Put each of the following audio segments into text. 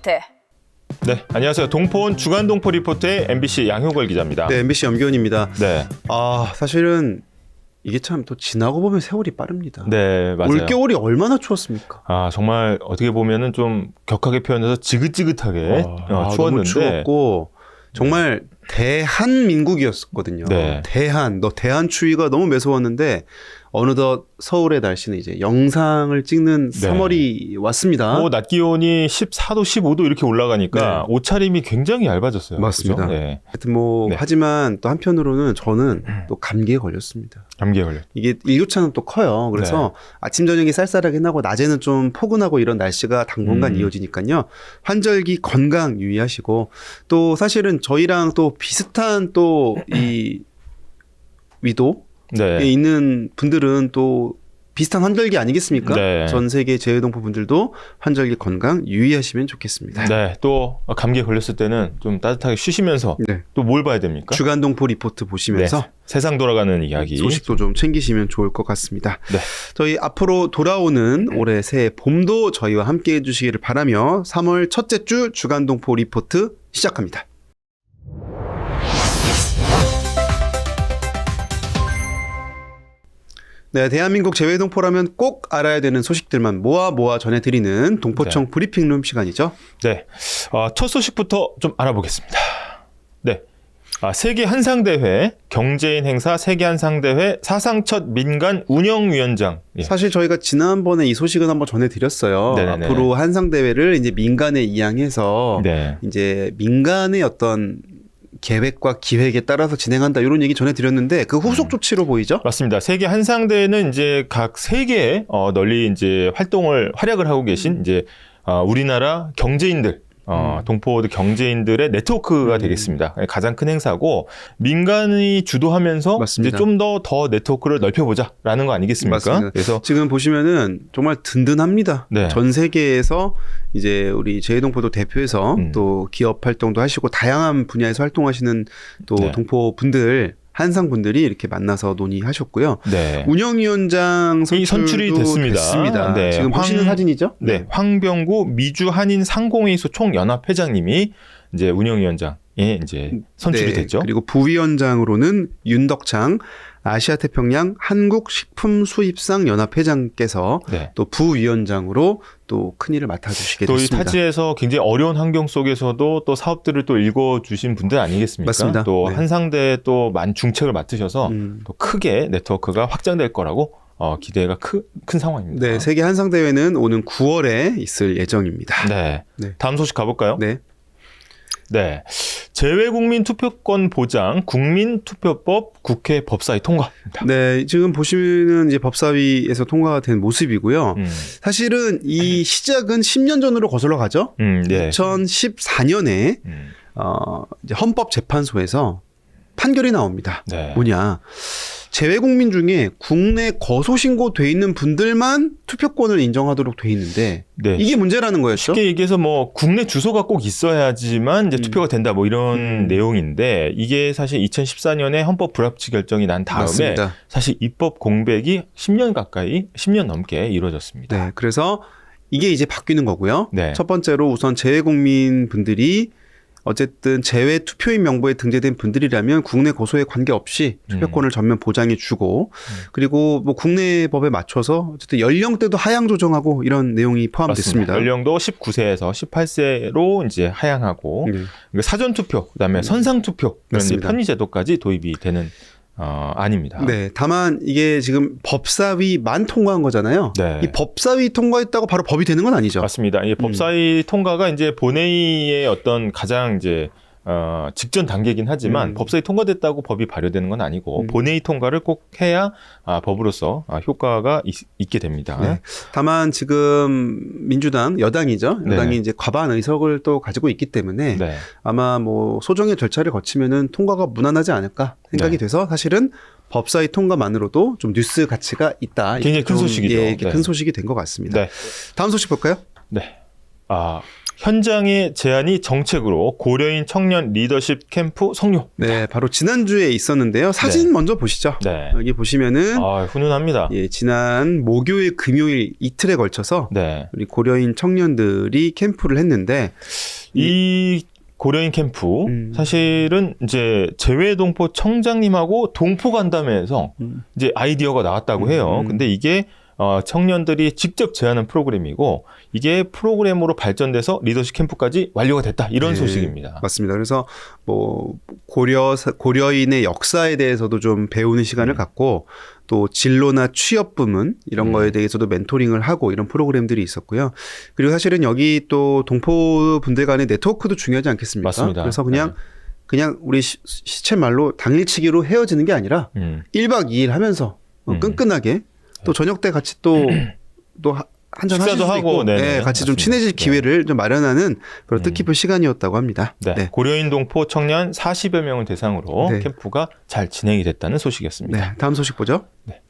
리포트. 네, 안녕하세요. 동포원 주간 동포 리포트의 MBC 양효걸 기자입니다. 네, MBC 염기훈입니다. 네, 사실은 이게 참 또 지나고 보면 세월이 빠릅니다. 네, 맞아요. 올겨울이 얼마나 추웠습니까? 정말 어떻게 보면은 좀 격하게 표현해서 지긋지긋하게 너무 추웠는데 추웠고 정말 대한민국이었거든요. 네. 대한 추위가 너무 매서웠는데 어느덧 서울의 날씨는 이제 영상을 찍는 네. 3월이 왔습니다. 낮 기온이 14도, 15도 이렇게 올라가니까 옷차림이 굉장히 얇아졌어요. 맞습니다. 그죠? 네. 하여튼 네. 하지만 또 한편으로는 저는 또 감기에 걸렸습니다. 감기에 걸려. 이게 일교차는 또 커요. 그래서 아침 저녁이 쌀쌀하긴 하고 낮에는 좀 포근하고 이런 날씨가 당분간 이어지니까요. 환절기 건강 유의하시고 또 사실은 저희랑 또 비슷한 또 이 위도에 네. 있는 분들은 또 비슷한 환절기 아니겠습니까? 네. 전 세계 재외동포 분들도 환절기 건강 유의하시면 좋겠습니다. 네, 또 감기에 걸렸을 때는 좀 따뜻하게 쉬시면서 네. 또 뭘 봐야 됩니까? 주간 동포 리포트 보시면서 네. 세상 돌아가는 이야기. 소식도 좀 챙기시면 좋을 것 같습니다. 네. 저희 앞으로 돌아오는 올해 새해 봄도 저희와 함께 해주시기를 바라며 3월 첫째 주 주간 동포 리포트 시작합니다. 네, 대한민국 재외동포라면 꼭 알아야 되는 소식들만 모아 전해드리는 동포청 브리핑룸 시간이죠. 네, 첫 소식부터 좀 알아보겠습니다. 네, 세계 한상대회 경제인 행사 세계 한상대회 사상 첫 민간 운영위원장. 예. 사실 저희가 지난번에 이 소식은 한번 전해드렸어요. 네네네. 앞으로 한상대회를 이제 민간에 이양해서 네. 이제 민간의 어떤 계획과 기획에 따라서 진행한다 이런 얘기 전해드렸는데 그 후속 조치로 보이죠? 맞습니다. 세계 한상대회는 이제 각 세계에 널리 이제 활약을 하고 계신 이제 우리나라 경제인들. 동포 경제인들의 네트워크가 되겠습니다. 가장 큰 행사고 민간이 주도하면서 이제 좀 더 네트워크를 넓혀보자라는 거 아니겠습니까? 맞습니다. 그래서 지금 보시면은 정말 든든합니다. 네. 전 세계에서 이제 우리 재외동포도 대표해서 또 기업 활동도 하시고 다양한 분야에서 활동하시는 또 네. 동포 분들 한상 분들이 이렇게 만나서 논의하셨고요. 네. 운영위원장 선출이 됐습니다. 네. 지금 보시는 사진이죠? 네. 황병구 미주 한인 상공회의소 총연합회장님이 이제 운영위원장에 이제 선출이 됐죠. 그리고 부위원장으로는 윤덕창 아시아태평양 한국식품수입상 연합회장께서 또 부위원장으로 또 큰일을 맡아주시게 또 됐습니다. 이 타지에서 굉장히 어려운 환경 속에서도 또 사업들을 또 읽어주신 분들 아니겠습니까? 맞습니다. 또 한상대 또 중책을 맡으셔서 또 크게 네트워크가 확장될 거라고 기대가 큰 상황입니다. 네, 세계 한상대회는 오는 9월에 있을 예정입니다. 네. 다음 소식 가볼까요? 네. 네. 재외국민 투표권 보장 국민투표법 국회 법사위 통과입니다. 네, 지금 보시면 이제 법사위에서 통과가 된 모습이고요. 사실은 이 시작은 10년 전으로 거슬러 가죠. 네. 2014년에 이제 헌법재판소에서 판결이 나옵니다. 네. 뭐냐? 재외국민 중에 국내 거소신고돼 있는 분들만 투표권을 인정하도록 돼 있는데 이게 문제라는 거였죠. 쉽게 얘기해서 뭐 국내 주소가 꼭 있어야지만 이제 투표가 된다 뭐 이런 내용인데 이게 사실 2014년에 헌법 불합치 결정이 난 다음에 맞습니다. 사실 입법 공백이 10년 넘게 이루어졌습니다. 네, 그래서 이게 이제 바뀌는 거고요. 네. 첫 번째로 우선 재외국민 분들이 어쨌든 재외 투표인 명부에 등재된 분들이라면 국내 고소에 관계없이 투표권을 전면 보장해주고 그리고 뭐 국내 법에 맞춰서 어쨌든 연령대도 하향 조정하고 이런 내용이 포함됐습니다. 맞습니다. 연령도 19세에서 18세로 이제 하향하고 사전 투표, 그다음에 선상 투표 이런 편의 제도까지 도입이 되는 아닙니다. 네, 다만 이게 지금 법사위만 통과한 거잖아요. 네. 이 법사위 통과했다고 바로 법이 되는 건 아니죠. 맞습니다. 이 법사위 통과가 이제 본회의의 어떤 가장 이제 직전 단계이긴 하지만 법사위 통과됐다고 법이 발효되는 건 아니고 본회의 통과를 꼭 해야 법으로서 효과가 있게 됩니다. 네. 다만 지금 민주당 여당이죠. 여당이 이제 과반 의석을 또 가지고 있기 때문에 아마 뭐 소정의 절차를 거치면은 통과가 무난하지 않을까 생각이 돼서 사실은 법사위 통과만으로도 좀 뉴스 가치가 있다. 굉장히 큰 소식이죠. 예, 이렇게 큰 소식이 된 것 같습니다. 다음 소식 볼까요? 네. 현장의 제안이 정책으로 고려인 청년 리더십 캠프 성료. 네, 바로 지난주에 있었는데요. 사진 먼저 보시죠. 네. 여기 보시면은 훈훈합니다. 예, 지난 목요일, 금요일 이틀에 걸쳐서 네. 우리 고려인 청년들이 캠프를 했는데 이 고려인 캠프 사실은 이제 재외동포 청장님하고 동포 간담회에서 이제 아이디어가 나왔다고 해요. 근데 이게 청년들이 직접 제안한 프로그램이고 이게 프로그램으로 발전돼서 리더십 캠프까지 완료가 됐다 이런 네, 소식입니다. 맞습니다. 그래서 뭐 고려인의 역사에 대해서도 좀 배우는 시간을 갖고 또 진로나 취업 부문 이런 거에 대해서도 멘토링을 하고 이런 프로그램들이 있었고요. 그리고 사실은 여기 또 동포 분들 간의 네트워크도 중요하지 않겠습니까? 맞습니다. 그래서 그냥 우리 시체 말로 당일치기로 헤어지는 게 아니라 1박 2일 하면서 끈끈하게 또 저녁 때 같이 또 한잔 하실 수도 있고 네, 같이 좀 친해질 기회를 좀 마련하는 그런 뜻깊은 시간이었다고 합니다. 네. 네. 고려인 동포 청년 40여 명을 대상으로 캠프가 잘 진행이 됐다는 소식이었습니다. 네, 다음 소식 보죠. 네.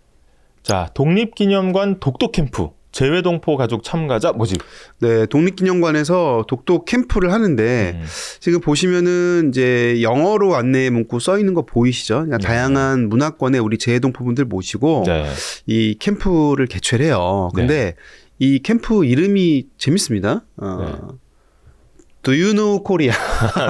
자, 독립기념관 독도 캠프 재외동포 가족 참가자 모집. 네, 독립기념관에서 독도 캠프를 하는데 지금 보시면은 이제 영어로 안내 문구 써 있는 거 보이시죠? 그러니까 다양한 문화권의 우리 재외동포분들 모시고 이 캠프를 개최를 해요. 근데 이 캠프 이름이 재밌습니다. Do you know Korea?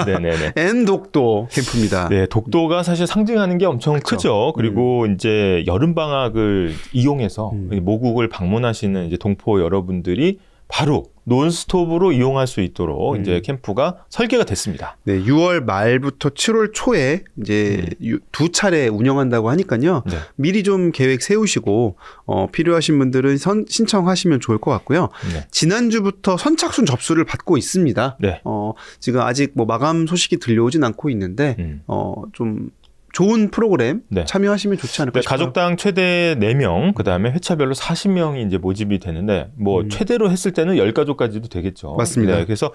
네네네. 앤 독도 캠프입니다. 네, 독도가 사실 상징하는 게 엄청 크죠. 그리고 이제 여름 방학을 이용해서 모국을 방문하시는 이제 동포 여러분들이 바로 논스톱으로 이용할 수 있도록 이제 캠프가 설계가 됐습니다. 네, 6월 말부터 7월 초에 이제 두 차례 운영한다고 하니까요. 미리 좀 계획 세우시고 필요하신 분들은 신청하시면 좋을 것 같고요. 지난주부터 선착순 접수를 받고 있습니다. 지금 아직 뭐 마감 소식이 들려오진 않고 있는데 좀 좋은 프로그램 참여하시면 좋지 않을까 싶어요. 가족당 최대 4명, 그다음에 회차별로 40명이 이제 모집이 되는데 뭐 최대로 했을 때는 10가족까지도 되겠죠. 맞습니다. 네, 그래서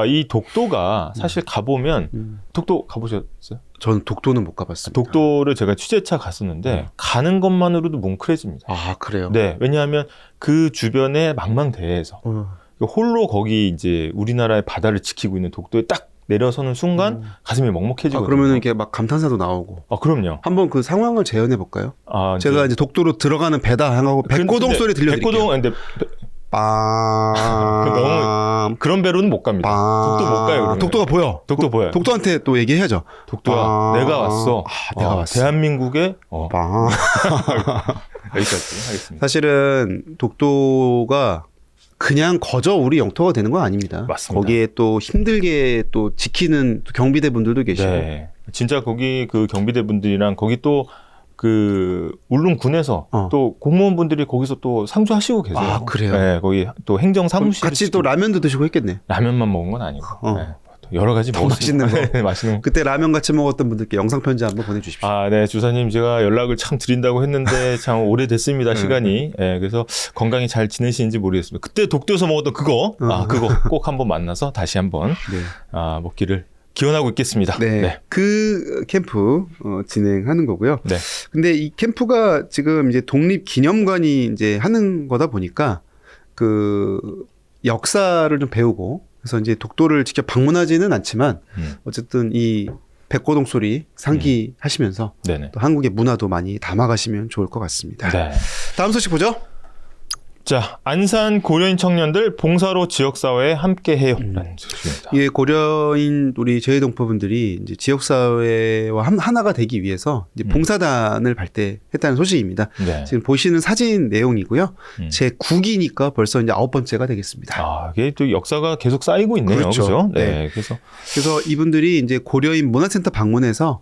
이 독도가 사실 가보면 독도 가보셨어요? 저는 독도는 못 가봤습니다. 독도를 제가 취재차 갔었는데 가는 것만으로도 뭉클해집니다. 아, 그래요? 네, 왜냐하면 그 주변에 망망대해에서 홀로 거기 이제 우리나라의 바다를 지키고 있는 독도에 딱 내려서는 순간 가슴이 먹먹해지거든요. 그러면 이렇게 막 감탄사도 나오고. 그럼요. 한번 그 상황을 재현해 볼까요? 제가 이제 독도로 들어가는 배다 향하고 백고동 소리 들려드릴게요. 백고동, 근데 너무 그런 배로는 못 갑니다. 독도 못 가요. 그러면. 독도가 보여. 독도 보여요. 독도한테 또 얘기해야죠. 독도야, 내가 왔어. 내가 왔어. 대한민국에 여기까지 하겠습니다. 사실은 독도가 그냥 거저 우리 영토가 되는 건 아닙니다. 맞습니다. 거기에 또 힘들게 또 지키는 경비대 분들도 계시고. 네. 진짜 거기 그 경비대 분들이랑 거기 또 그 울릉군에서 또 공무원분들이 거기서 또 상주하시고 계세요. 아, 그래요? 네, 거기 또 행정사무실 같이 또 라면도 드시고 했겠네. 라면만 먹은 건 아니고. 네. 여러 가지 맛있는 거. 맛있는 거. 그때 라면 같이 먹었던 분들께 영상 편지 한번 보내주십시오. 네, 주사님 제가 연락을 참 드린다고 했는데 참 오래됐습니다, 시간이. 네, 그래서 건강히 잘 지내시는지 모르겠습니다. 그때 독도에서 먹었던 그거 꼭 한번 만나서 다시 한번 먹기를 기원하고 있겠습니다. 네. 그 캠프 진행하는 거고요. 근데 이 캠프가 지금 이제 독립기념관이 이제 하는 거다 보니까 그 역사를 좀 배우고 그래서 이제 독도를 직접 방문하지는 않지만 어쨌든 이 백고동 소리 상기하시면서 또 한국의 문화도 많이 담아가시면 좋을 것 같습니다. 다음 소식 보죠. 자, 안산 고려인 청년들 봉사로 지역사회에 함께해요. 라는 소식입니다. 예, 고려인 우리 재외동포분들이 이제 지역사회와 하나가 되기 위해서 이제 봉사단을 발대했다는 소식입니다. 지금 보시는 사진 내용이고요. 제 9기니까 벌써 이제 9번째가 되겠습니다. 이게 또 역사가 계속 쌓이고 있네요. 그렇죠? 네. 그래서 이분들이 이제 고려인 문화센터 방문해서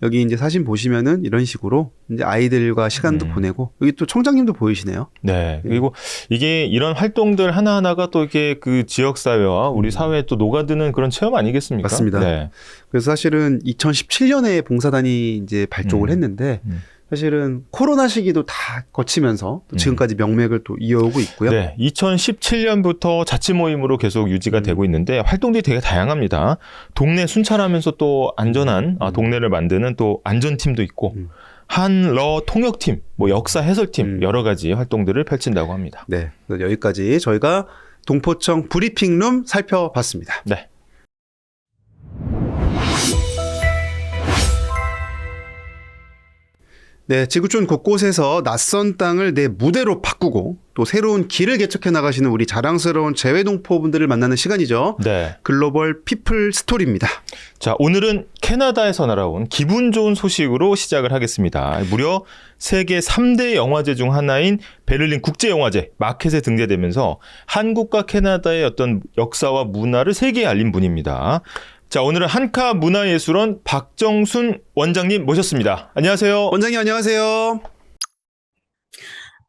여기 이제 사진 보시면은 이런 식으로 이제 아이들과 시간도 보내고 여기 또 청장님도 보이시네요. 네. 그리고 이게 이런 활동들 하나하나가 또 이게 그 지역사회와 우리 사회에 또 녹아드는 그런 체험 아니겠습니까? 맞습니다. 네. 그래서 사실은 2017년에 봉사단이 이제 발족을 했는데 사실은 코로나 시기도 다 거치면서 또 지금까지 명맥을 또 이어오고 있고요. 네, 2017년부터 자치 모임으로 계속 유지가 되고 있는데 활동들이 되게 다양합니다. 동네 순찰하면서 또 안전한 동네를 만드는 또 안전팀도 있고 한러 통역팀, 뭐 역사 해설팀 여러 가지 활동들을 펼친다고 합니다. 네, 여기까지 저희가 동포청 브리핑룸 살펴봤습니다. 네. 네, 지구촌 곳곳에서 낯선 땅을 내 무대로 바꾸고 또 새로운 길을 개척해 나가시는 우리 자랑스러운 재외동포분들을 만나는 시간이죠. 네. 글로벌 피플 스토리입니다. 자, 오늘은 캐나다에서 날아온 기분 좋은 소식으로 시작을 하겠습니다. 무려 세계 3대 영화제 중 하나인 베를린 국제영화제 마켓에 등재되면서 한국과 캐나다의 어떤 역사와 문화를 세계에 알린 분입니다. 자, 오늘은 한카 문화예술원 박정순 원장님 모셨습니다. 안녕하세요. 원장님 안녕하세요.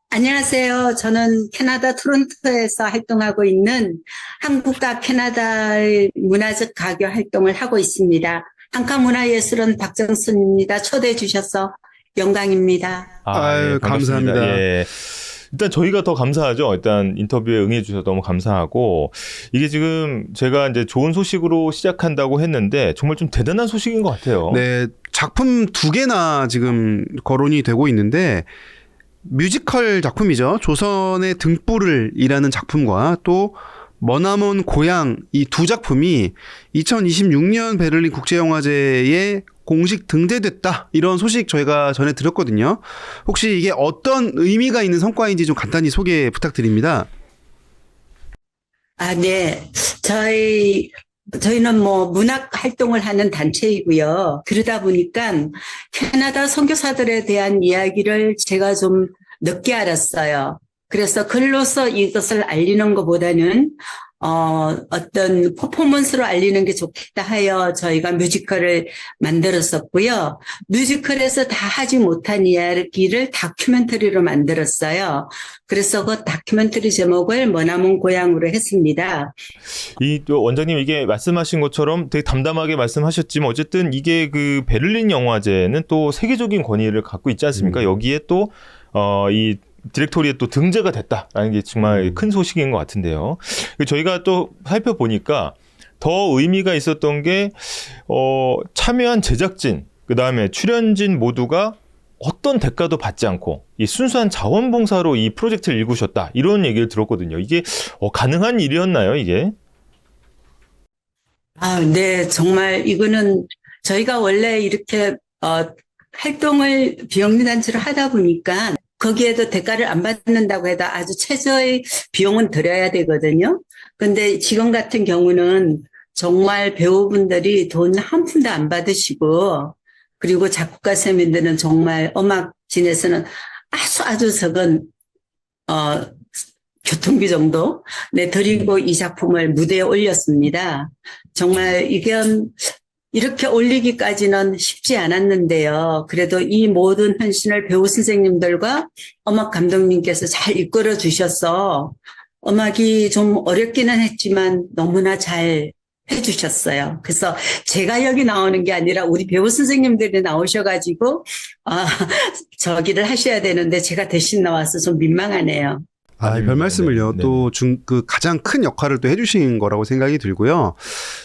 안녕하세요. 저는 캐나다 토론토에서 활동하고 있는 한국과 캐나다의 문화적 가교 활동을 하고 있습니다. 한카 문화예술원 박정순입니다. 초대해 주셔서 영광입니다. 아유, 반갑습니다. 감사합니다. 예. 일단 저희가 더 감사하죠. 일단 인터뷰에 응해 주셔서 너무 감사하고, 이게 지금 제가 이제 좋은 소식으로 시작한다고 했는데 정말 좀 대단한 소식인 것 같아요. 네, 작품 2개나 지금 거론이 되고 있는데 뮤지컬 작품이죠. 조선의 등불을이라는 작품과 또 머나먼 고향 이 두 작품이 2026년 베를린 국제영화제에 공식 등재됐다. 이런 소식 저희가 전해 드렸거든요. 혹시 이게 어떤 의미가 있는 성과인지 좀 간단히 소개 부탁드립니다. 네. 저희는 문학 활동을 하는 단체이고요. 그러다 보니까 캐나다 선교사들에 대한 이야기를 제가 좀 늦게 알았어요. 그래서 글로서 이것을 알리는 것보다는 어떤 퍼포먼스로 알리는 게 좋겠다 하여 저희가 뮤지컬을 만들었었고요. 뮤지컬에서 다 하지 못한 이야기를 다큐멘터리로 만들었어요. 그래서 그 다큐멘터리 제목을 머나먼 고향으로 했습니다. 이 또 원장님 이게 말씀하신 것처럼 되게 담담하게 말씀하셨지만 어쨌든 이게 그 베를린 영화제는 또 세계적인 권위를 갖고 있지 않습니까? 여기에 또 이 디렉토리에 또 등재가 됐다라는 게 정말 큰 소식인 것 같은데요. 저희가 또 살펴보니까 더 의미가 있었던 게 참여한 제작진, 그 다음에 출연진 모두가 어떤 대가도 받지 않고 이 순수한 자원봉사로 이 프로젝트를 일구셨다, 이런 얘기를 들었거든요. 이게 가능한 일이었나요, 이게? 네, 정말 이거는 저희가 원래 이렇게 활동을 비영리단체로 하다 보니까 거기에도 대가를 안 받는다고 해도 아주 최저의 비용은 들여야 되거든요. 근데 지금 같은 경우는 정말 배우분들이 돈 한 푼도 안 받으시고, 그리고 작곡가 선생님들은 정말 음악진에서는 아주 적은 교통비 정도 드리고 이 작품을 무대에 올렸습니다. 정말 이건 이렇게 올리기까지는 쉽지 않았는데요. 그래도 이 모든 헌신을 배우 선생님들과 음악 감독님께서 잘 이끌어 주셔서 음악이 좀 어렵기는 했지만 너무나 잘 해주셨어요. 그래서 제가 여기 나오는 게 아니라 우리 배우 선생님들이 나오셔가지고 저기를 하셔야 되는데 제가 대신 나와서 좀 민망하네요. 별 말씀을요. 네. 또 가장 큰 역할을 또 해주신 거라고 생각이 들고요.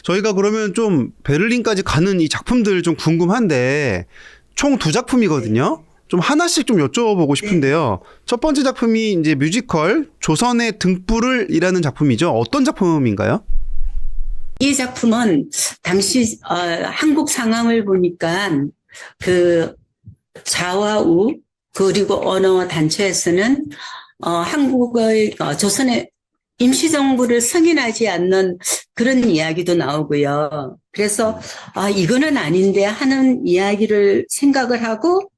저희가 그러면 좀 베를린까지 가는 이 작품들 좀 궁금한데 총 2작품이거든요. 좀 하나씩 좀 여쭤보고 싶은데요. 첫 번째 작품이 이제 뮤지컬 조선의 등불을이라는 작품이죠. 어떤 작품인가요? 이 작품은 당시 한국 상황을 보니까 그 좌와 그리고 언어 단체에서는 한국의 조선의 임시정부를 승인하지 않는 그런 이야기도 나오고요. 그래서 이거는 아닌데 하는 이야기를 생각을 하고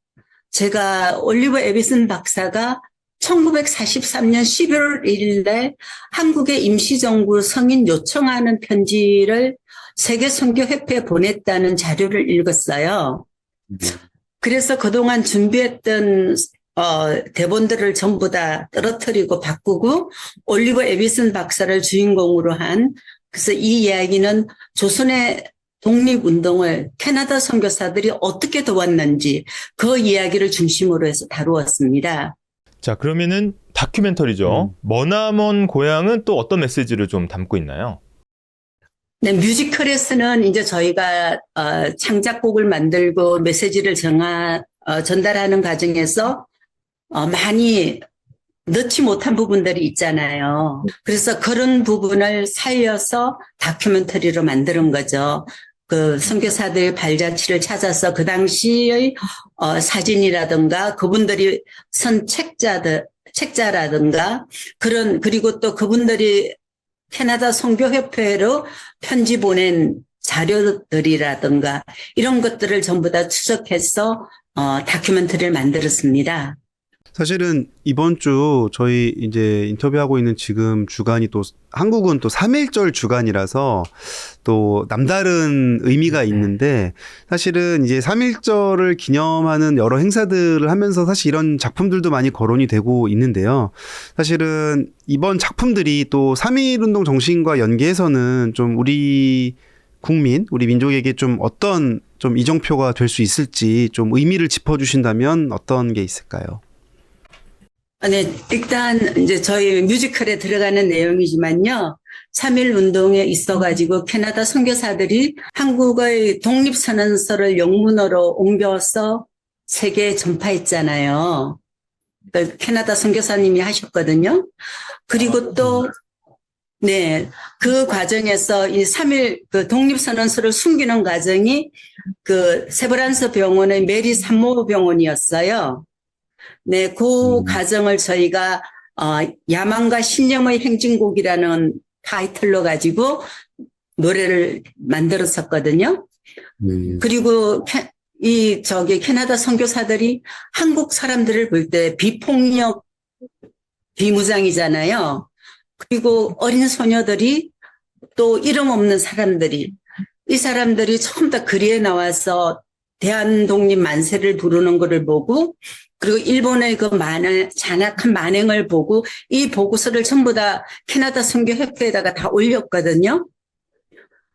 제가 올리버 에비슨 박사가 1943년 11월 1일에 한국의 임시정부 승인 요청하는 편지를 세계선교협회에 보냈다는 자료를 읽었어요. 그래서 그동안 준비했던 대본들을 전부 다 떨어뜨리고 바꾸고 올리버 에비슨 박사를 주인공으로 한, 그래서 이 이야기는 조선의 독립운동을 캐나다 선교사들이 어떻게 도왔는지 그 이야기를 중심으로 해서 다루었습니다. 자, 그러면은 다큐멘터리죠. 머나먼 고향은 또 어떤 메시지를 좀 담고 있나요? 네, 뮤지컬에서는 이제 저희가 창작곡을 만들고 메시지를 전달하는 과정에서 많이 넣지 못한 부분들이 있잖아요. 그래서 그런 부분을 살려서 다큐멘터리로 만드는 거죠. 그 선교사들의 발자취를 찾아서 그 당시의 사진이라든가 그분들이 쓴 책자라든가 그리고 또 그분들이 캐나다 선교협회로 편지 보낸 자료들이라든가 이런 것들을 전부 다 추적해서 다큐멘터리를 만들었습니다. 사실은 이번 주 저희 이제 인터뷰하고 있는 지금 주간이 또 한국은 또 3.1절 주간이라서 또 남다른 의미가 있는데 사실은 이제 3.1절을 기념하는 여러 행사들을 하면서 사실 이런 작품들도 많이 거론이 되고 있는데요. 사실은 이번 작품들이 또 3.1 운동 정신과 연계해서는 좀 우리 민족에게 좀 어떤 좀 이정표가 될 수 있을지 좀 의미를 짚어주신다면 어떤 게 있을까요? 네, 일단 이제 저희 뮤지컬에 들어가는 내용이지만요. 3.1 운동에 있어가지고 캐나다 선교사들이 한국의 독립선언서를 영문어로 옮겨서 세계에 전파했잖아요. 그 캐나다 선교사님이 하셨거든요. 그리고 또 네, 그 과정에서 이 3.1 그 독립선언서를 숨기는 과정이 그 세브란스 병원의 메리 산모 병원이었어요. 네, 그 과정을 저희가 야망과 신념의 행진곡이라는 타이틀로 가지고 노래를 만들었었거든요. 그리고 캐나다 선교사들이 한국 사람들을 볼 때 비폭력, 비무장이잖아요. 그리고 어린 소녀들이 또 이름 없는 사람들이 이 사람들이 처음 다 거리에 나와서 대한독립 만세를 부르는 것을 보고 그리고 일본의 그 잔악한 만행을 보고 이 보고서를 전부 다 캐나다 선교협회에다가 다 올렸거든요.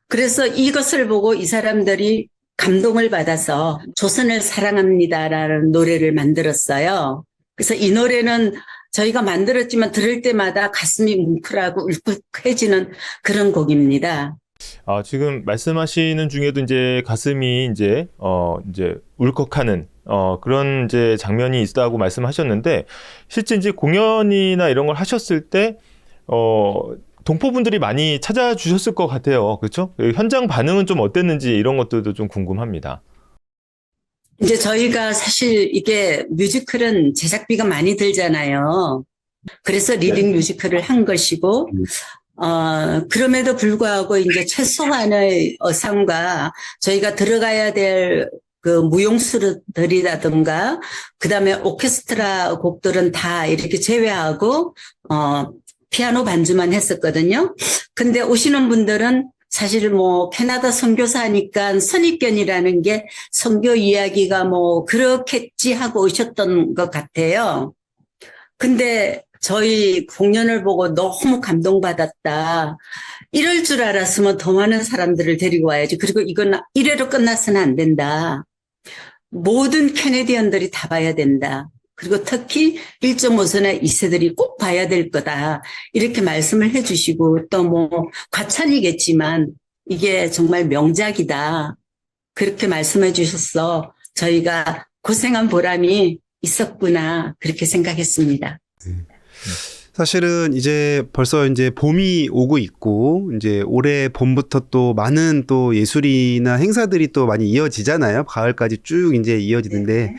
그래서 이것을 보고 이 사람들이 감동을 받아서 조선을 사랑합니다라는 노래를 만들었어요. 그래서 이 노래는 저희가 만들었지만 들을 때마다 가슴이 뭉클하고 울컥해지는 그런 곡입니다. 지금 말씀하시는 중에도 이제 가슴이 이제 울컥하는 그런 이제 장면이 있다고 말씀하셨는데 실제 이제 공연이나 이런 걸 하셨을 때 동포분들이 많이 찾아주셨을 것 같아요. 그렇죠? 현장 반응은 좀 어땠는지 이런 것들도 좀 궁금합니다. 이제 저희가 사실 이게 뮤지컬은 제작비가 많이 들잖아요. 그래서 리딩 뮤지컬을 한 것이고, 그럼에도 불구하고 이제 최소한의 어상과 저희가 들어가야 될 그 무용수들이라든가, 그 다음에 오케스트라 곡들은 다 이렇게 제외하고, 피아노 반주만 했었거든요. 근데 오시는 분들은 사실 뭐 캐나다 선교사니까 선입견이라는 게 선교 이야기가 뭐 그렇겠지 하고 오셨던 것 같아요. 근데 저희 공연을 보고 너무 감동받았다. 이럴 줄 알았으면 더 많은 사람들을 데리고 와야지. 그리고 이건 이래로 끝나서는 안 된다. 모든 캐네디언들이 다 봐야 된다. 그리고 특히 1.5세나 2세들이 꼭 봐야 될 거다. 이렇게 말씀을 해주시고 또 뭐 과찬이겠지만 이게 정말 명작이다. 그렇게 말씀해 주셔서 저희가 고생한 보람이 있었구나. 그렇게 생각했습니다. 사실은 이제 벌써 이제 봄이 오고 있고 이제 올해 봄부터 또 많은 또 예술이나 행사들이 또 많이 이어지잖아요. 가을까지 쭉 이제 이어지는데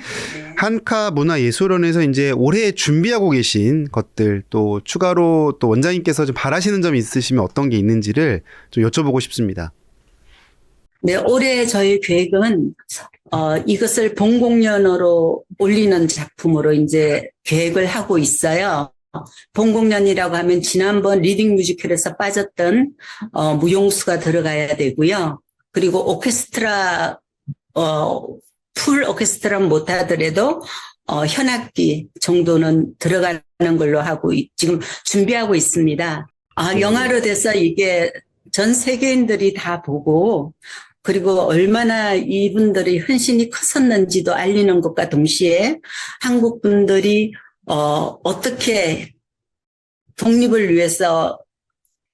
한카 문화예술원에서 이제 올해 준비하고 계신 것들 또 추가로 또 원장님께서 좀 바라시는 점이 있으시면 어떤 게 있는지를 좀 여쭤보고 싶습니다. 네, 올해 저희 계획은 이것을 본공연으로 올리는 작품으로 이제 계획을 하고 있어요. 본공연이라고 하면 지난번 리딩 뮤지컬에서 빠졌던 무용수가 들어가야 되고요. 그리고 오케스트라 풀 오케스트라 못하더라도 현악기 정도는 들어가는 걸로 하고 지금 준비하고 있습니다. 영화로 돼서 이게 전 세계인들이 다 보고 그리고 얼마나 이분들의 헌신이 컸었는지도 알리는 것과 동시에 한국 분들이 어떻게 독립을 위해서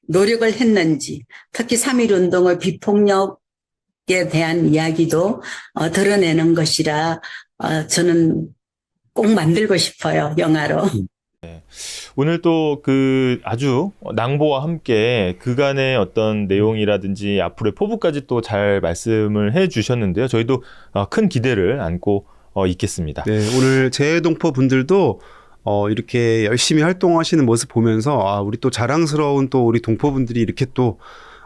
노력을 했는지, 특히 3.1 운동의 비폭력에 대한 이야기도 드러내는 것이라 저는 꼭 만들고 싶어요, 영화로. 네. 오늘 또 그 아주 낭보와 함께 그간의 어떤 내용이라든지 앞으로의 포부까지 또 잘 말씀을 해 주셨는데요. 저희도 큰 기대를 안고 있겠습니다. 네, 오늘 재해동포 분들도 이렇게 열심히 활동하시는 모습 보면서 우리 또 자랑스러운 또 우리 동포분들이 이렇게 또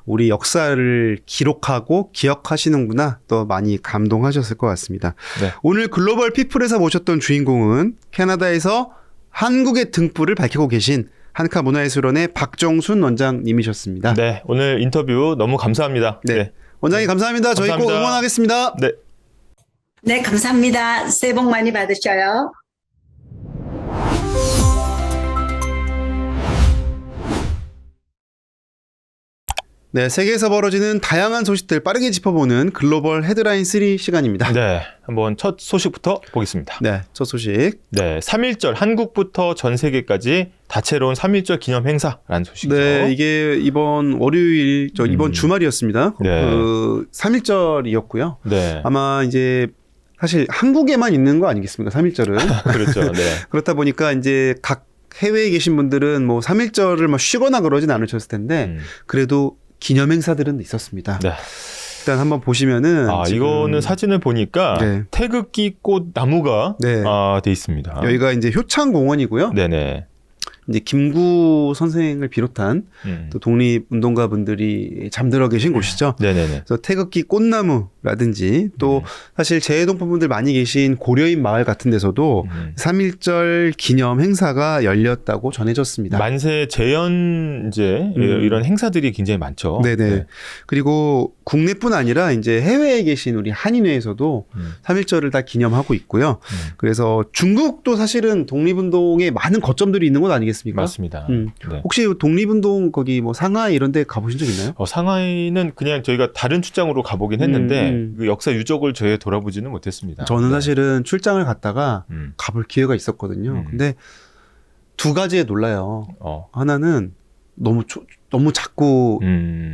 우리 역사를 기록하고 기억하시는구나 또 많이 감동하셨을 것 같습니다. 네. 오늘 글로벌 피플에서 모셨던 주인공은 캐나다에서 한국의 등불을 밝히고 계신 한카 문화예술원의 박정순 원장님이셨습니다. 네, 오늘 인터뷰 너무 감사합니다. 네. 원장님 감사합니다. 저희 꼭 감사합니다. 응원하겠습니다. 네. 네, 감사합니다. 새해 복 많이 받으셔요. 네, 세계에서 벌어지는 다양한 소식들 빠르게 짚어보는 글로벌 헤드라인 3 시간입니다. 네, 한번 첫 소식부터 보겠습니다. 네, 첫 소식. 네, 3.1절 한국부터 전 세계까지 다채로운 3.1절 기념 행사라는 소식이죠. 네, 이게 이번 월요일, 이번 주말이었습니다. 네. 3.1절이었고요. 네. 아마 이제 사실 한국에만 있는 거 아니겠습니까? 3.1절은. 그렇죠. 네. 그렇다 보니까 이제 각 해외에 계신 분들은 뭐 3.1절을 막 쉬거나 그러진 않으셨을 텐데 그래도 기념 행사들은 있었습니다. 네. 일단 한번 보시면은 지금 이거는 사진을 보니까 네. 태극기 꽃 나무가 네. 돼 있습니다. 여기가 이제 효창공원이고요. 네네. 이제 김구 선생을 비롯한 또 독립운동가 분들이 잠들어 계신 곳이죠. 네네네. 그래서 태극기 꽃나무라든지 또 사실 재해동포 분들 많이 계신 고려인 마을 같은 데서도 3.1절 기념 행사가 열렸다고 전해졌습니다. 만세 재연제 이런 행사들이 굉장히 많죠. 네네. 네. 그리고 국내뿐 아니라 이제 해외에 계신 우리 한인회에서도 3.1절을 다 기념하고 있고요. 그래서 중국도 사실은 독립운동에 많은 거점들이 있는 곳 아니겠습니까? 맞습니다. 네. 혹시 독립운동 거기 뭐 상하이 이런 데 가보신 적 있나요? 상하이는 그냥 저희가 다른 출장으로 가보긴 했는데 그 역사 유적을 저희 돌아보지는 못했습니다. 저는 네. 사실은 출장을 갔다가 가볼 기회가 있었거든요. 근데 두 가지에 놀라요. 하나는 너무 작고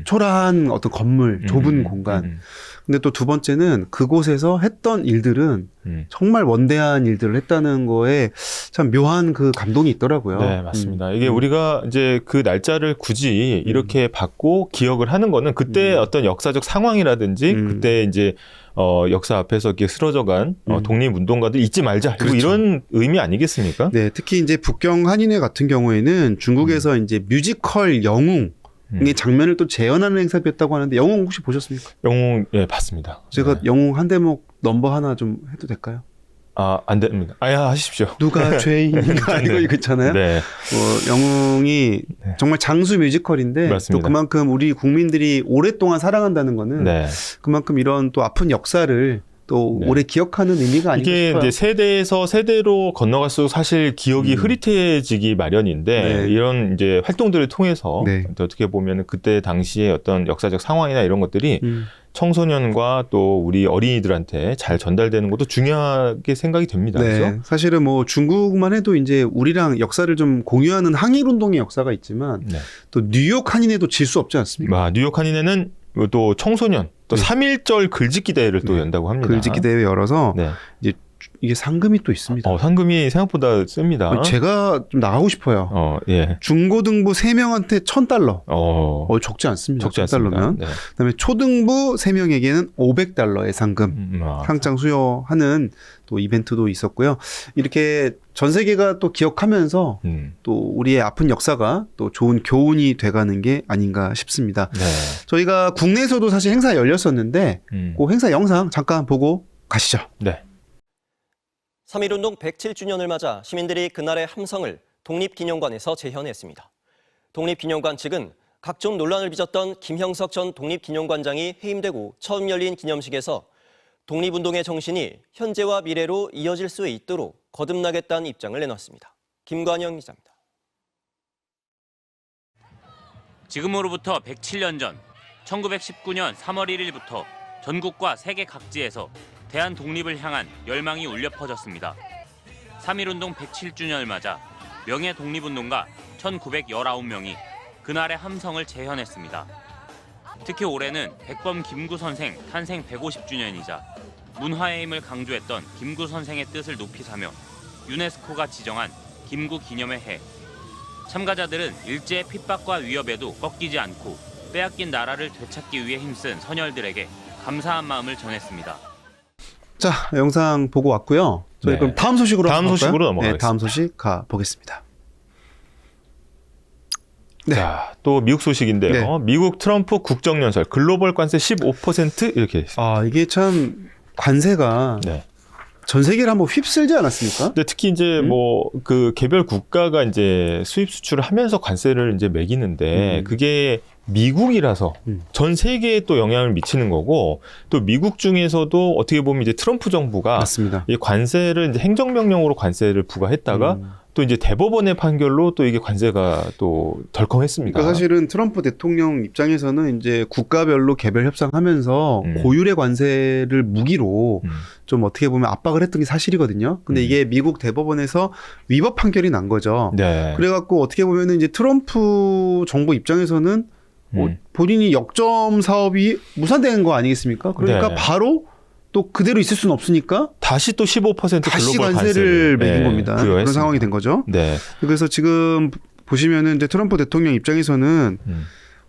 초라한 어떤 건물, 좁은 공간. 근데 또 두 번째는 그곳에서 했던 일들은 정말 원대한 일들을 했다는 거에 참 묘한 그 감동이 있더라고요. 네, 맞습니다. 이게 우리가 이제 그 날짜를 굳이 이렇게 받고 기억을 하는 거는 그때 어떤 역사적 상황이라든지 그때 이제 역사 앞에서 이렇게 쓰러져간 독립운동가들 잊지 말자. 그렇죠. 이런 의미 아니겠습니까? 네, 특히 이제 북경 한인회 같은 경우에는 중국에서 이제 뮤지컬 영웅 이 장면을 또 재현하는 행사였다고 하는데 영웅 혹시 보셨습니까? 영웅 예 봤습니다. 제가 네. 영웅 한 대목 넘버 하나 좀 해도 될까요? 안 됩니다. 하십시오. 누가 죄인인가 네. 이거 있잖아요. 네. 영웅이 네. 정말 장수 뮤지컬인데 맞습니다. 또 그만큼 우리 국민들이 오랫동안 사랑한다는 거는 네. 그만큼 이런 또 아픈 역사를 또 네. 오래 기억하는 의미가 아닐까 이게 싶어요. 이제 세대에서 세대로 건너갈수록 사실 기억이 흐릿해지기 마련인데 네. 이런 이제 활동들을 통해서 네. 어떻게 보면 그때 당시에 어떤 역사적 상황이나 이런 것들이 청소년과 또 우리 어린이들한테 잘 전달되는 것도 중요하게 생각이 됩니다. 네, 그렇죠? 사실은 뭐 중국만 해도 이제 우리랑 역사를 좀 공유하는 항일운동의 역사가 있지만 네. 또 뉴욕 한인회도 질 수 없지 않습니까? 뉴욕 한인회는 또 청소년 또 네. 3.1절 글짓기 대회를 또 연다고 합니다. 글짓기 대회 열어서 네. 이제 이게 상금이 또 있습니다. 상금이 생각보다 셉니다. 제가 좀 나가고 싶어요. 예. 중고등부 3명한테 $1,000. 적지 않습니다. 적지 않습니다. $1,000면. 네. 그다음에 초등부 3명에게는 $500의 상금 상장 수여하는 또 이벤트도 있었고요. 이렇게 전 세계가 또 기억하면서 또 우리의 아픈 역사가 또 좋은 교훈이 돼가는 게 아닌가 싶습니다. 네. 저희가 국내에서도 사실 행사 열렸었는데 그 행사 영상 잠깐 보고 가시죠. 네. 3.1운동 107주년을 맞아 시민들이 그날의 함성을 독립기념관에서 재현했습니다. 독립기념관 측은 각종 논란을 빚었던 김형석 전 독립기념관장이 해임되고 처음 열린 기념식에서 독립운동의 정신이 현재와 미래로 이어질 수 있도록 거듭나겠다는 입장을 내놨습니다. 김관영 기자입니다. 지금으로부터 107년 전 1919년 3월 1일부터 전국과 세계 각지에서 대한 독립을 향한 열망이 울려 퍼졌습니다. 3.1운동 107주년을 맞아 명예 독립운동가 1919명이 그날의 함성을 재현했습니다. 특히 올해는 백범 김구 선생 탄생 150주년이자 문화의 힘을 강조했던 김구 선생의 뜻을 높이 사며 유네스코가 지정한 김구 기념의 해 참가자들은 일제의 핍박과 위협에도 꺾이지 않고 빼앗긴 나라를 되찾기 위해 힘쓴 선열들에게 감사한 마음을 전했습니다. 자, 영상 보고 왔고요. 저희 네. 그럼 다음 소식으로 다음 갈까요? 소식으로 넘어가겠습니다. 네, 다음 소식 가보겠습니다. 네. 자, 또 미국 소식인데요. 네. 미국 트럼프 국정연설 글로벌 관세 15% 이렇게 있습니다. 아, 이게 참 관세가 네. 전 세계를 한번 휩쓸지 않았습니까? 근데 특히 이제 뭐 그 개별 국가가 이제 수입 수출을 하면서 관세를 이제 매기는데 그게 미국이라서 전 세계에 또 영향을 미치는 거고, 또 미국 중에서도 어떻게 보면 이제 트럼프 정부가 맞습니다. 이 관세를 이제 행정명령으로 관세를 부과했다가 또 이제 대법원의 판결로 또 이게 관세가 또 덜컹했습니다. 그러니까 사실은 트럼프 대통령 입장에서는 이제 국가별로 개별 협상하면서 음. 고율의 관세를 무기로 음. 좀 어떻게 보면 압박을 했던 게 사실이거든요. 근데 이게 미국 대법원에서 위법 판결이 난 거죠. 네. 그래갖고 어떻게 보면은 이제 트럼프 정부 입장에서는 본인이 역점 사업이 무산된 거 아니겠습니까? 그러니까 네. 바로 또 그대로 있을 수는 없으니까 다시 또 15% 다시 글로벌 관세를 매긴 네, 겁니다. 그런 부여했습니다. 상황이 된 거죠. 네. 그래서 지금 보시면은 이제 트럼프 대통령 입장에서는 음.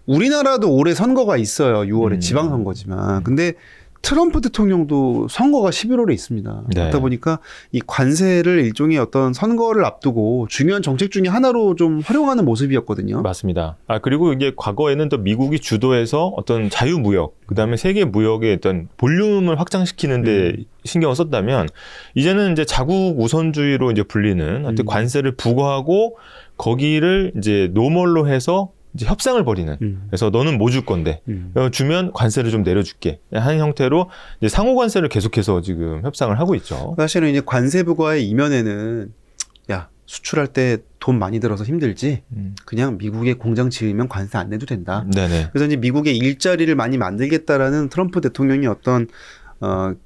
우리나라도 올해 선거가 있어요. 6월에 지방선거지만. 근데 트럼프 대통령도 선거가 11월에 있습니다. 네. 그렇다 보니까 이 관세를 일종의 어떤 선거를 앞두고 중요한 정책 중에 하나로 좀 활용하는 모습이었거든요. 맞습니다. 아, 그리고 이게 과거에는 또 미국이 주도해서 어떤 자유무역, 그 다음에 세계 무역의 어떤 볼륨을 확장시키는데 신경을 썼다면, 이제는 이제 자국 우선주의로 이제 불리는 어떤 관세를 부과하고 거기를 이제 노멀로 해서 이제 협상을 벌이는. 그래서 너는 뭐 줄 건데 주면 관세를 좀 내려줄게 하는 형태로 이제 상호 관세를 계속해서 지금 협상을 하고 있죠. 사실은 이제 관세 부과의 이면에는 야, 수출할 때 돈 많이 들어서 힘들지. 그냥 미국에 공장 지으면 관세 안 내도 된다. 네네. 그래서 이제 미국의 일자리를 많이 만들겠다라는 트럼프 대통령의 어떤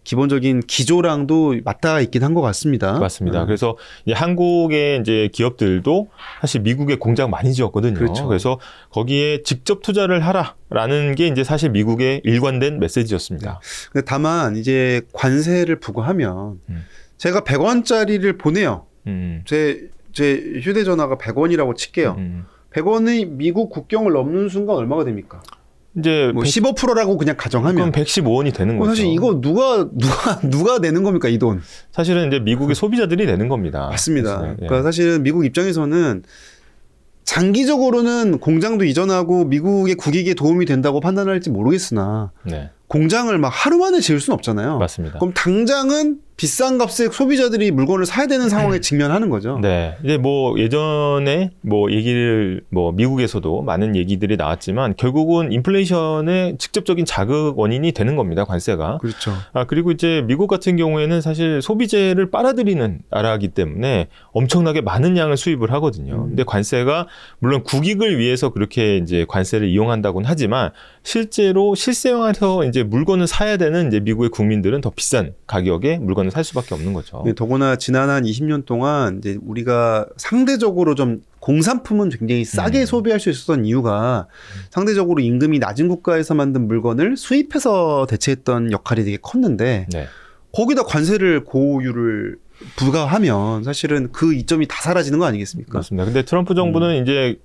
기본적인 기조랑도 맞닿아 있긴 한 것 같습니다. 맞습니다. 그래서 이제 한국의 이제 기업들도 사실 미국에 공장 많이 지었거든요. 그렇죠. 그래서 거기에 직접 투자를 하라라는 게 이제 사실 미국의 일관된 메시지였습니다. 근데 다만 이제 관세를 부과하면 제가 100원짜리를 보내요. 제 휴대전화가 100원이라고 칠게요. 100원이 미국 국경을 넘는 순간 얼마가 됩니까? 이제 뭐 15%라고 그냥 가정하면 그럼 115원이 되는 거죠. 사실 이거 누가 내는 겁니까, 이 돈? 사실은 이제 미국의 소비자들이 내는 겁니다. 맞습니다. 그래서, 예. 그러니까 사실은 미국 입장에서는 장기적으로는 공장도 이전하고 미국의 국익에 도움이 된다고 판단할지 모르겠으나 네, 공장을 막 하루 만에 지을 수는 없잖아요. 맞습니다. 그럼 당장은 비싼 값에 소비자들이 물건을 사야 되는 상황에 직면하는 거죠. 네. 이제 뭐 예전에 뭐 얘기를 뭐 미국에서도 많은 얘기들이 나왔지만 결국은 인플레이션의 직접적인 자극 원인이 되는 겁니다. 관세가. 그렇죠. 아, 그리고 이제 미국 같은 경우에는 사실 소비재를 빨아들이는 나라이기 때문에 엄청나게 많은 양을 수입을 하거든요. 근데 관세가 물론 국익을 위해서 그렇게 이제 관세를 이용한다고는 하지만 실제로 실생활에서 이제 물건을 사야 되는 이제 미국의 국민들은 더 비싼 가격에 물건을 살 수밖에 없는 거죠. 네, 더구나 지난 한 20년 동안 이제 우리가 상대적으로 좀 공산품은 굉장히 싸게 소비할 수 있었던 이유가 상대적으로 임금이 낮은 국가에서 만든 물건을 수입해서 대체했던 역할이 되게 컸는데 네. 거기다 관세를 고율을 부과하면 사실은 그 이점이 다 사라지는 거 아니겠습니까? 맞습니다. 근데 트럼프 정부는 이제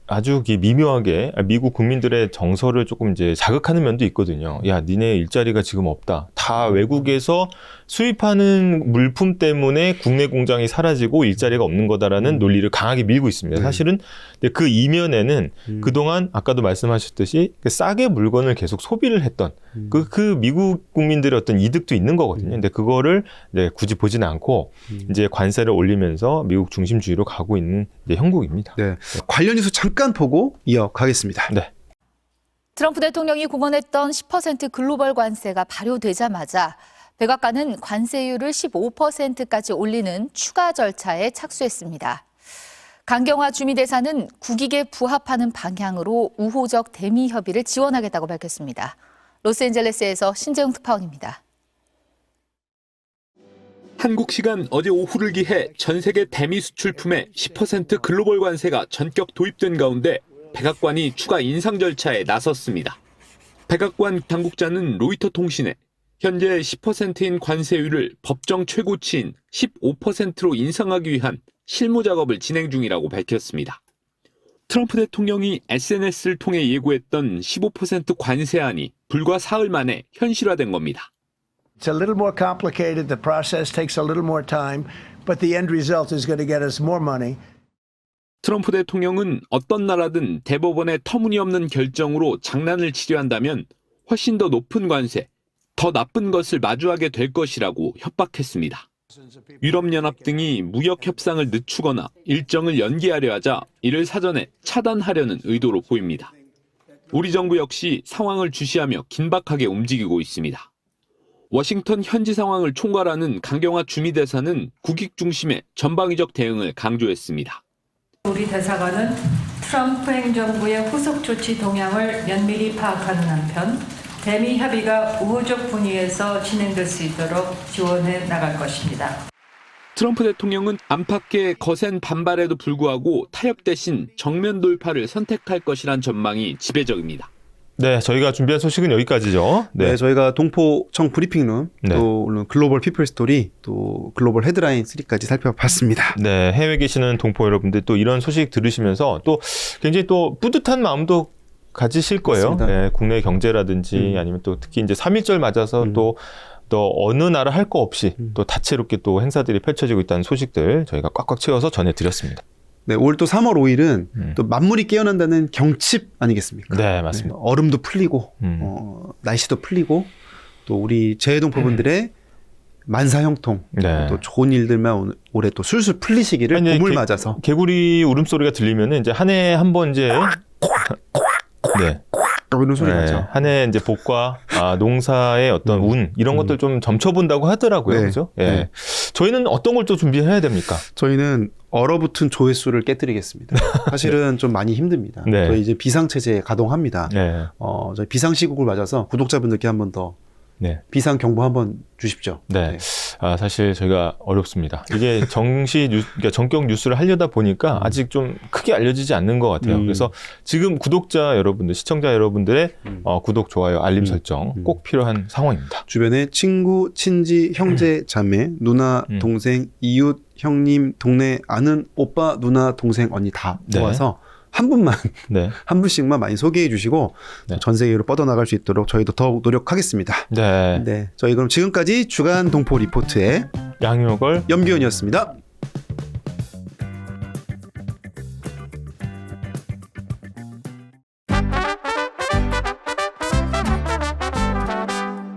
아주 미묘하게 미국 국민들의 정서를 조금 이제 자극하는 면도 있거든요. 야, 니네 일자리가 지금 없다. 다 외국에서 수입하는 물품 때문에 국내 공장이 사라지고 일자리가 없는 거다라는 논리를 강하게 밀고 있습니다. 사실은 근데 그 이면에는 그동안 아까도 말씀하셨듯이 싸게 물건을 계속 소비를 했던 그 미국 국민들의 어떤 이득도 있는 거거든요. 근데 그거를 이제 굳이 보지는 않고 이제 관세를 올리면서 미국 중심주의로 가고 있는 이제 형국입니다. 네. 관련 뉴스 잠깐 보고 이어가겠습니다. 네. 트럼프 대통령이 공언했던 10% 글로벌 관세가 발효되자마자 백악관은 관세율을 15%까지 올리는 추가 절차에 착수했습니다. 강경화 주미대사는 국익에 부합하는 방향으로 우호적 대미 협의를 지원하겠다고 밝혔습니다. 로스앤젤레스에서 신재웅 특파원입니다. 한국 시간 어제 오후를 기해 전 세계 대미 수출품에 10% 글로벌 관세가 전격 도입된 가운데 백악관이 추가 인상 절차에 나섰습니다. 백악관 당국자는 로이터 통신에 현재 10%인 관세율을 법정 최고치인 15%로 인상하기 위한 실무 작업을 진행 중이라고 밝혔습니다. 트럼프 대통령이 SNS를 통해 예고했던 15% 관세안이 불과 사흘 만에 현실화된 겁니다. It's a little more complicated. The process takes a little more time, but the end result is going to get us more money. 트럼프 대통령은 어떤 나라든 대법원의 터무니없는 결정으로 장난을 치려 한다면 훨씬 더 높은 관세, 더 나쁜 것을 마주하게 될 것이라고 협박했습니다. 유럽연합 등이 무역 협상을 늦추거나 일정을 연기하려 하자 이를 사전에 차단하려는 의도로 보입니다. 우리 정부 역시 상황을 주시하며 긴박하게 움직이고 있습니다. 워싱턴 현지 상황을 총괄하는 강경화 주미대사는 국익 중심의 전방위적 대응을 강조했습니다. 우리 대사관은 트럼프 행정부의 후속 조치 동향을 면밀히 파악하는 한편 대미 협의가 우호적 분위기에서 진행될 수 있도록 지원해 나갈 것입니다. 트럼프 대통령은 안팎의 거센 반발에도 불구하고 타협 대신 정면 돌파를 선택할 것이란 전망이 지배적입니다. 네, 저희가 준비한 소식은 여기까지죠. 네, 저희가 동포청 브리핑룸, 네. 또 물론 글로벌 피플 스토리, 또 글로벌 헤드라인 3까지 살펴봤습니다. 네, 해외에 계시는 동포 여러분들 또 이런 소식 들으시면서 또 굉장히 또 뿌듯한 마음도 가지실 거예요. 맞습니다. 네, 국내 경제라든지 아니면 또 특히 이제 3.1절 맞아서 또 어느 나라 할 거 없이 또 다채롭게 또 행사들이 펼쳐지고 있다는 소식들 저희가 꽉꽉 채워서 전해드렸습니다. 네, 올 또 3월 5일은 또 만물이 깨어난다는 경칩 아니겠습니까? 네, 맞습니다. 네, 얼음도 풀리고 날씨도 풀리고 또 우리 재외동포분들의 만사형통 네. 또 좋은 일들만 올해 또 술술 풀리시기를 아니, 봄을 맞아서 개구리 울음소리가 들리면 이제 한 해 한 번 이제 네. 이런 소리 나죠. 한 해 이제 복과 농사의 어떤 운 이런 것들 좀 점쳐본다고 하더라고요. 네. 그죠? 예. 네. 저희는 어떤 걸 또 준비해야 됩니까? 저희는 얼어붙은 조회수를 깨뜨리겠습니다. 사실은 좀 많이 힘듭니다. 네. 저희 이제 비상체제 가동합니다. 네. 저희 비상시국을 맞아서 구독자분들께 한 번 더 네. 비상 경보 한번 주십시오. 네. 사실 저희가 어렵습니다. 이게 그러니까 전격 뉴스를 하려다 보니까 아직 좀 크게 알려지지 않는 것 같아요. 그래서 지금 구독자 여러분들, 시청자 여러분들의 구독, 좋아요, 알림 설정 꼭 필요한 상황입니다. 주변에 친구, 친지, 형제, 자매, 누나, 동생, 이웃, 형님, 동네, 아는 오빠, 누나, 동생, 언니 다 네. 모아서 한 분만, 네. 한 분씩만 많이 소개해 주시고 네. 전 세계로 뻗어나갈 수 있도록 저희도 더욱 노력하겠습니다. 네. 네, 저희 그럼 지금까지 주간 동포 리포트의 양효걸 염기훈이었습니다.